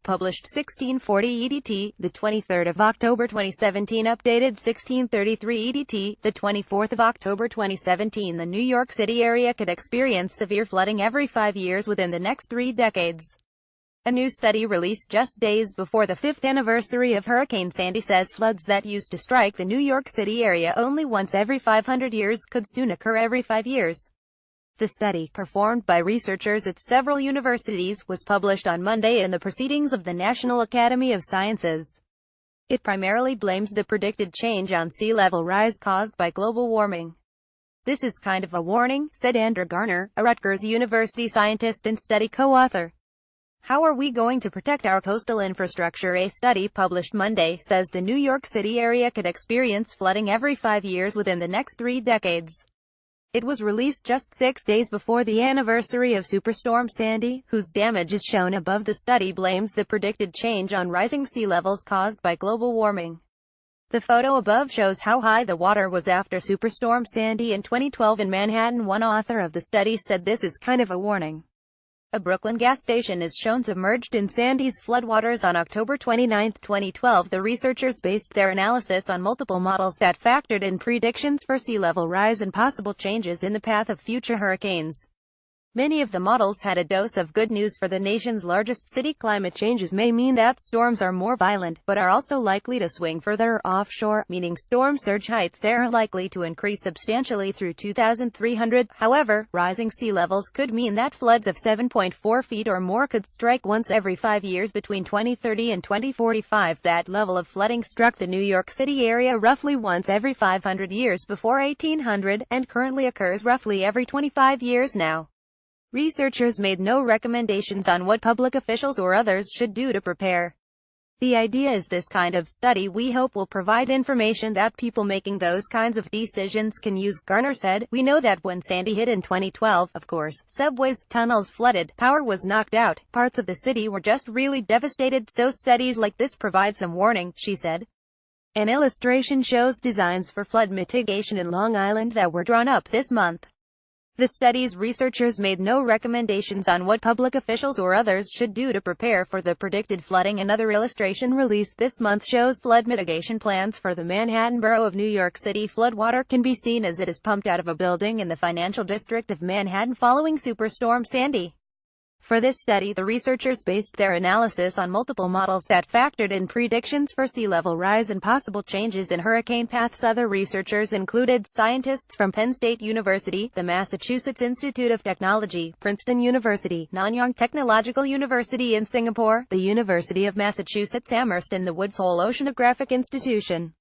published 1640 EDT, the 23rd of October 2017, updated 1633 EDT, the 24th of October 2017. The New York City area could experience severe flooding every 5 years within the next 3 decades. A new study released just days before the 5th anniversary of Hurricane Sandy says floods that used to strike the New York City area only once every 500 years could soon occur every 5 years. The study, performed by researchers at several universities, was published on Monday in the Proceedings of the National Academy of Sciences. It primarily blames the predicted change on sea level rise caused by global warming. "This is kind of a warning," said Andrew Garner, a Rutgers University scientist and study co-author. "How are we going to protect our coastal infrastructure?" A study published Monday says the New York City area could experience flooding every 5 years within the next 3 decades. It was released just 6 days before the anniversary of Superstorm Sandy, whose damage is shown above. The study blames the predicted change on rising sea levels caused by global warming. The photo above shows how high the water was after Superstorm Sandy in 2012 in Manhattan. One author of the study said this is kind of a warning. A Brooklyn gas station is shown submerged in Sandy's floodwaters on October 29, 2012. The researchers based their analysis on multiple models that factored in predictions for sea level rise and possible changes in the path of future hurricanes. Many of the models had a dose of good news for the nation's largest city. Climate changes may mean that storms are more violent, but are also likely to swing further offshore, meaning storm surge heights are likely to increase substantially through 2300. However, rising sea levels could mean that floods of 7.4 feet or more could strike once every 5 years between 2030 and 2045. That level of flooding struck the New York City area roughly once every 500 years before 1800, and currently occurs roughly every 25 years now. Researchers made no recommendations on what public officials or others should do to prepare. "The idea is this kind of study we hope will provide information that people making those kinds of decisions can use," Garner said. "We know that when Sandy hit in 2012, of course, subways, tunnels flooded, power was knocked out, parts of the city were just really devastated, so studies like this provide some warning," she said. An illustration shows designs for flood mitigation in Long Island that were drawn up this month. The study's researchers made no recommendations on what public officials or others should do to prepare for the predicted flooding. Another illustration released this month shows flood mitigation plans for the Manhattan borough of New York City. Floodwater can be seen as it is pumped out of a building in the financial district of Manhattan following Superstorm Sandy. For this study, the researchers based their analysis on multiple models that factored in predictions for sea level rise and possible changes in hurricane paths. Other researchers included scientists from Penn State University, the Massachusetts Institute of Technology, Princeton University, Nanyang Technological University in Singapore, the University of Massachusetts Amherst, and the Woods Hole Oceanographic Institution.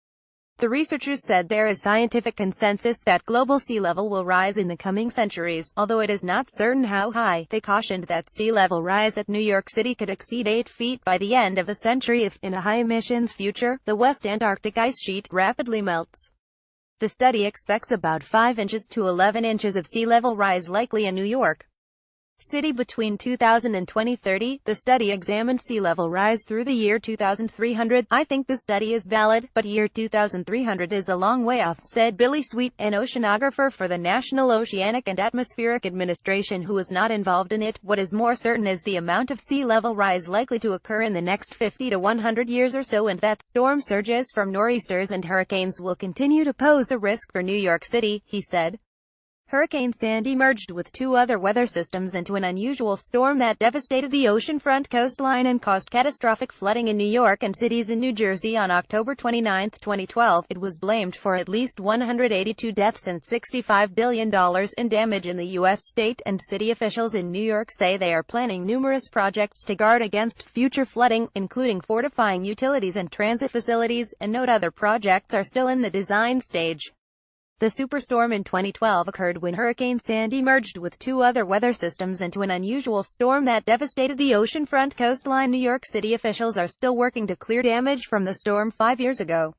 The researchers said there is scientific consensus that global sea level will rise in the coming centuries, although it is not certain how high. They cautioned that sea level rise at New York City could exceed 8 feet by the end of the century if, in a high-emissions future, the West Antarctic ice sheet rapidly melts. The study expects about 5 inches to 11 inches of sea level rise likely in New York City between 2000 and 2030. The study examined sea level rise through the year 2300. "I think the study is valid, but year 2300 is a long way off," said Billy Sweet, an oceanographer for the National Oceanic and Atmospheric Administration who is not involved in it. "What is more certain is the amount of sea level rise likely to occur in the next 50 to 100 years or so, and that storm surges from nor'easters and hurricanes will continue to pose a risk for New York City," he said. Hurricane Sandy merged with 2 other weather systems into an unusual storm that devastated the oceanfront coastline and caused catastrophic flooding in New York and cities in New Jersey on October 29, 2012. It was blamed for at least 182 deaths and $65 billion in damage in the U.S. State and city officials in New York say they are planning numerous projects to guard against future flooding, including fortifying utilities and transit facilities, and note other projects are still in the design stage. The superstorm in 2012 occurred when Hurricane Sandy merged with 2 other weather systems into an unusual storm that devastated the oceanfront coastline. New York City officials are still working to clear damage from the storm 5 years ago.